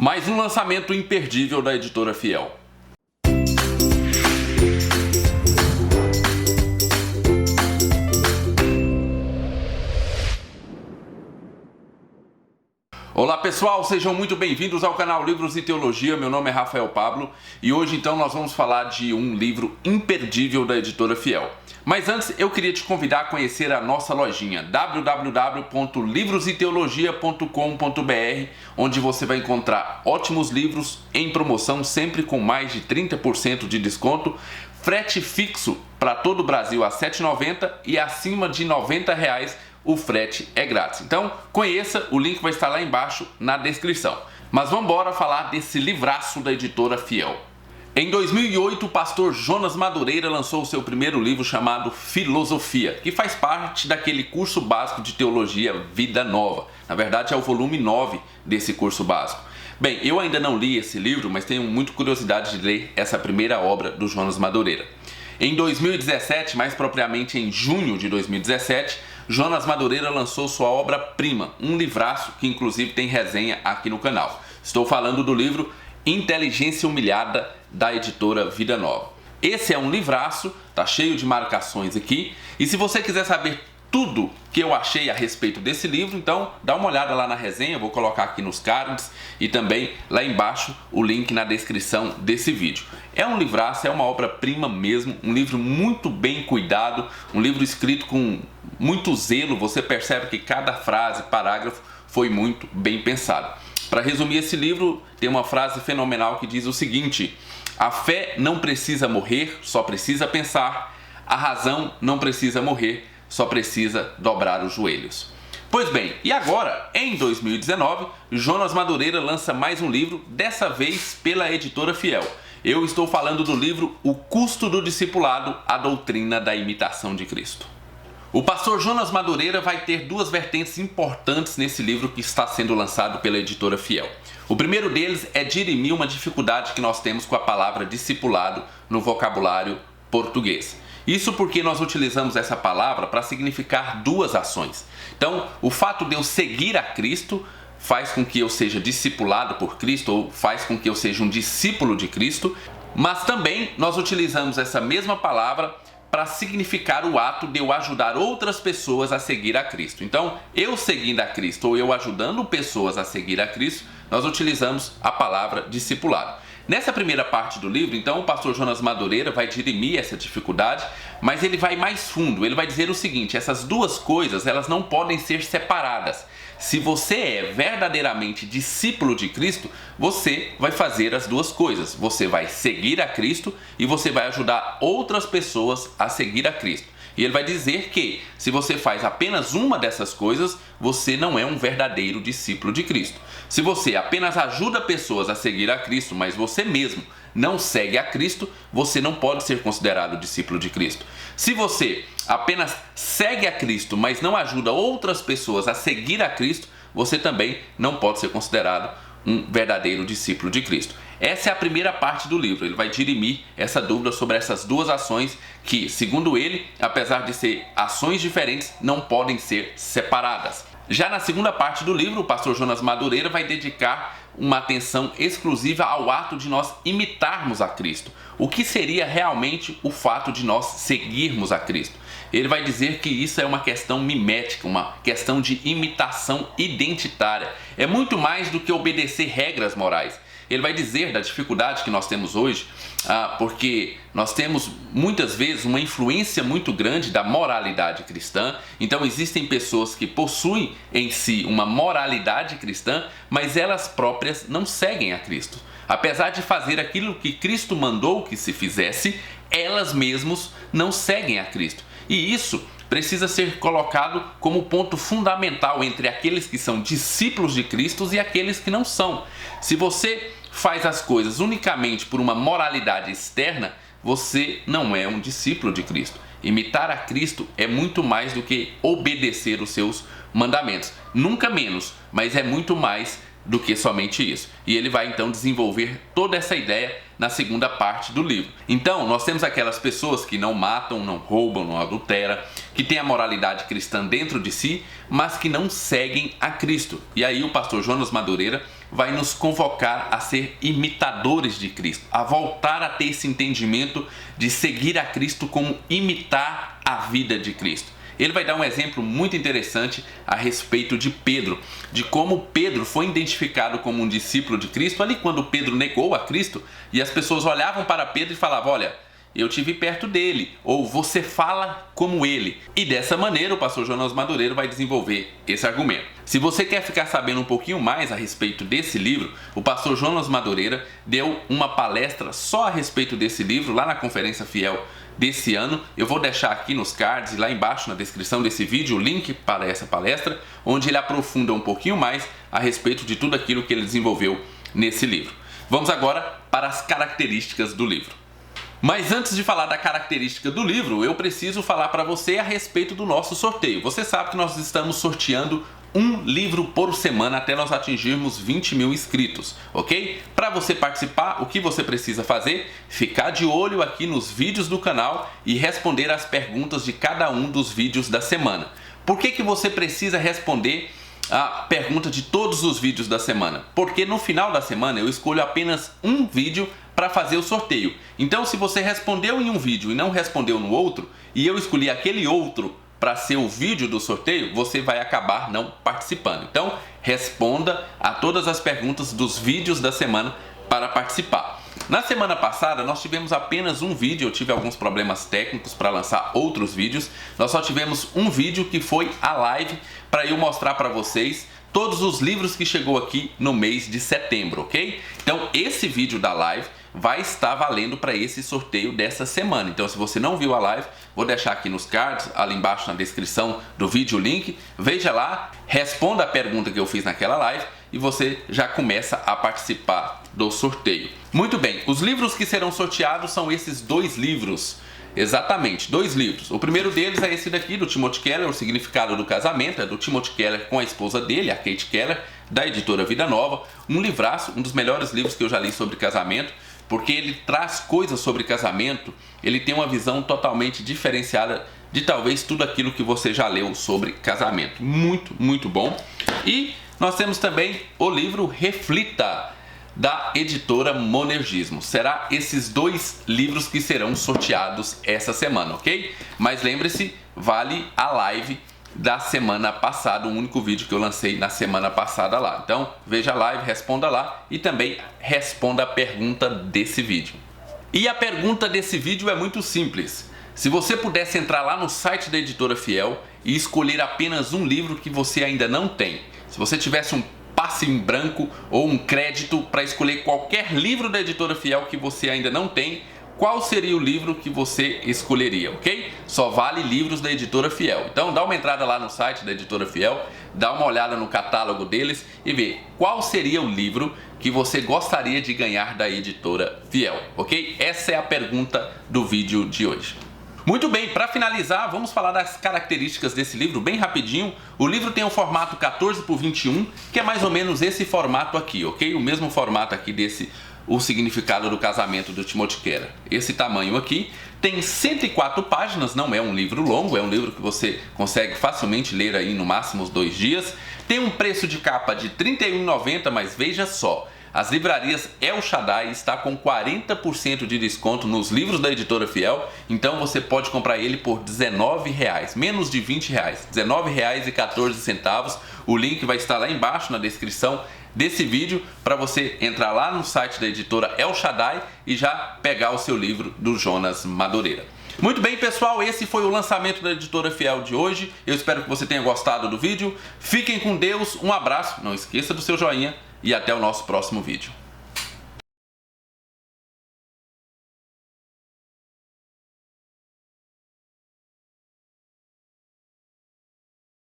Mais um lançamento imperdível da Editora Fiel. Olá pessoal, sejam muito bem-vindos ao canal Livros e Teologia. Meu nome é Rafael Pablo e hoje então nós vamos falar de um livro imperdível da Editora Fiel. Mas antes eu queria te convidar a conhecer a nossa lojinha www.livroseteologia.com.br, onde você vai encontrar ótimos livros em promoção, sempre com mais de 30% de desconto, frete fixo para todo o Brasil a R$ 7,90 e acima de R$ 90 o frete é grátis. Então conheça, o link vai estar lá embaixo na descrição. Mas vamos embora falar desse livraço da Editora Fiel. Em 2008, o pastor Jonas Madureira lançou o seu primeiro livro chamado Filosofia, que faz parte daquele curso básico de teologia Vida Nova. Na verdade é o volume 9 desse curso básico. Bem, eu ainda não li esse livro, mas tenho muita curiosidade de ler essa primeira obra do Jonas Madureira. Em 2017, mais propriamente em junho de 2017, Jonas Madureira lançou sua obra-prima, um livraço que inclusive tem resenha aqui no canal. Estou falando do livro Inteligência Humilhada, da Editora Vida Nova. Esse é um livraço, tá cheio de marcações aqui, e se você quiser saber tudo que eu achei a respeito desse livro, então dá uma olhada lá na resenha, eu vou colocar aqui nos cards e também lá embaixo o link na descrição desse vídeo. É um livraço, é uma obra-prima mesmo, um livro muito bem cuidado, um livro escrito com muito zelo, você percebe que cada frase, parágrafo foi muito bem pensado. Para resumir esse livro, tem uma frase fenomenal que diz o seguinte: a fé não precisa morrer, só precisa pensar. A razão não precisa morrer, só precisa dobrar os joelhos. Pois bem, e agora, em 2019, Jonas Madureira lança mais um livro, dessa vez pela Editora Fiel. Eu estou falando do livro O Custo do Discipulado, a doutrina da imitação de Cristo. O pastor Jonas Madureira vai ter duas vertentes importantes nesse livro que está sendo lançado pela Editora Fiel. O primeiro deles é dirimir uma dificuldade que nós temos com a palavra discipulado no vocabulário português. Isso porque nós utilizamos essa palavra para significar duas ações. Então, o fato de eu seguir a Cristo faz com que eu seja discipulado por Cristo, ou faz com que eu seja um discípulo de Cristo, mas também nós utilizamos essa mesma palavra para significar o ato de eu ajudar outras pessoas a seguir a Cristo. Então, eu seguindo a Cristo ou eu ajudando pessoas a seguir a Cristo, nós utilizamos a palavra discipulado. Nessa primeira parte do livro, então, o pastor Jonas Madureira vai dirimir essa dificuldade, mas ele vai mais fundo. Ele vai dizer o seguinte: essas duas coisas, elas não podem ser separadas. Se você é verdadeiramente discípulo de Cristo, você vai fazer as duas coisas. Você vai seguir a Cristo e você vai ajudar outras pessoas a seguir a Cristo. E ele vai dizer que, se você faz apenas uma dessas coisas, você não é um verdadeiro discípulo de Cristo. Se você apenas ajuda pessoas a seguir a Cristo, mas você mesmo não segue a Cristo, você não pode ser considerado discípulo de Cristo. Se você apenas segue a Cristo, mas não ajuda outras pessoas a seguir a Cristo, você também não pode ser considerado um verdadeiro discípulo de Cristo. Essa é a primeira parte do livro. Ele vai dirimir essa dúvida sobre essas duas ações que, segundo ele, apesar de ser ações diferentes, não podem ser separadas. Já na segunda parte do livro, o pastor Jonas Madureira vai dedicar uma atenção exclusiva ao ato de nós imitarmos a Cristo. O que seria realmente o fato de nós seguirmos a Cristo? Ele vai dizer que isso é uma questão mimética, uma questão de imitação identitária. É muito mais do que obedecer regras morais. Ele vai dizer da dificuldade que nós temos hoje, porque nós temos muitas vezes uma influência muito grande da moralidade cristã. Então existem pessoas que possuem em si uma moralidade cristã, mas elas próprias não seguem a Cristo. Apesar de fazer aquilo que Cristo mandou que se fizesse, elas mesmas não seguem a Cristo. E isso precisa ser colocado como ponto fundamental entre aqueles que são discípulos de Cristo e aqueles que não são. Se você faz as coisas unicamente por uma moralidade externa, você não é um discípulo de Cristo. Imitar a Cristo é muito mais do que obedecer os seus mandamentos. Nunca menos, mas é muito mais do que somente isso. E ele vai então desenvolver toda essa ideia na segunda parte do livro. Então, nós temos aquelas pessoas que não matam, não roubam, não adulteram, que têm a moralidade cristã dentro de si, mas que não seguem a Cristo. E aí o pastor Jonas Madureira vai nos convocar a ser imitadores de Cristo, a voltar a ter esse entendimento de seguir a Cristo como imitar a vida de Cristo. Ele vai dar um exemplo muito interessante a respeito de Pedro, de como Pedro foi identificado como um discípulo de Cristo ali quando Pedro negou a Cristo e as pessoas olhavam para Pedro e falavam: olha, eu te vi perto dele, ou você fala como ele. E dessa maneira o pastor Jonas Madureira vai desenvolver esse argumento. Se você quer ficar sabendo um pouquinho mais a respeito desse livro, o pastor Jonas Madureira deu uma palestra só a respeito desse livro lá na Conferência Fiel desse ano. Eu vou deixar aqui nos cards e lá embaixo na descrição desse vídeo o link para essa palestra, onde ele aprofunda um pouquinho mais a respeito de tudo aquilo que ele desenvolveu nesse livro. Vamos agora para as características do livro. Mas antes de falar da característica do livro, eu preciso falar para você a respeito do nosso sorteio. Você sabe que nós estamos sorteando um livro por semana até nós atingirmos 20 mil inscritos, ok? Para você participar, o que você precisa fazer? Ficar de olho aqui nos vídeos do canal e responder as perguntas de cada um dos vídeos da semana. Por que você precisa responder a pergunta de todos os vídeos da semana? Porque no final da semana eu escolho apenas um vídeo para fazer o sorteio. Então, se você respondeu em um vídeo e não respondeu no outro, e eu escolhi aquele outro para ser o vídeo do sorteio, você vai acabar não participando. Então, responda a todas as perguntas dos vídeos da semana para participar. Na semana passada, nós tivemos apenas um vídeo, eu tive alguns problemas técnicos para lançar outros vídeos. Nós só tivemos um vídeo que foi a live para eu mostrar para vocês todos os livros que chegou aqui no mês de setembro, ok? Então, esse vídeo da live vai estar valendo para esse sorteio dessa semana. Então, se você não viu a live, vou deixar aqui nos cards, ali embaixo na descrição do vídeo o link. Veja lá, responda a pergunta que eu fiz naquela live e você já começa a participar do sorteio. Muito bem, os livros que serão sorteados são esses dois livros. Exatamente, dois livros. O primeiro deles é esse daqui, do Timothy Keller, O Significado do Casamento. É do Timothy Keller com a esposa dele, a Kate Keller, da editora Vida Nova. Um livraço, um dos melhores livros que eu já li sobre casamento, porque ele traz coisas sobre casamento, ele tem uma visão totalmente diferenciada de talvez tudo aquilo que você já leu sobre casamento. Muito, muito bom. E nós temos também o livro Reflita, da editora Monergismo. Será esses dois livros que serão sorteados essa semana, ok? Mas lembre-se, vale a live da semana passada, o único vídeo que eu lancei na semana passada lá. Então, veja a live, responda lá e também responda a pergunta desse vídeo. E a pergunta desse vídeo é muito simples. Se você pudesse entrar lá no site da Editora Fiel e escolher apenas um livro que você ainda não tem, se você tivesse um passe em branco ou um crédito para escolher qualquer livro da Editora Fiel que você ainda não tem, qual seria o livro que você escolheria, ok? Só vale livros da Editora Fiel. Então dá uma entrada lá no site da Editora Fiel, dá uma olhada no catálogo deles e vê qual seria o livro que você gostaria de ganhar da Editora Fiel, ok? Essa é a pergunta do vídeo de hoje. Muito bem, para finalizar, vamos falar das características desse livro bem rapidinho. O livro tem um formato 14:21, que é mais ou menos esse formato aqui, ok? O mesmo formato aqui desse O Significado do Casamento, do Timothy Keller. Esse tamanho aqui tem 104 páginas, não é um livro longo, é um livro que você consegue facilmente ler aí no máximo uns 2 dias. Tem um preço de capa de R$ 31,90, mas veja só, as livrarias El Shaddai está com 40% de desconto nos livros da Editora Fiel, então você pode comprar ele por R$19, menos de R$20, R$19,14. O link vai estar lá embaixo na descrição desse vídeo para você entrar lá no site da editora El Shaddai e já pegar o seu livro do Jonas Madureira. Muito bem, pessoal, esse foi o lançamento da Editora Fiel de hoje. Eu espero que você tenha gostado do vídeo. Fiquem com Deus, um abraço, não esqueça do seu joinha e até o nosso próximo vídeo.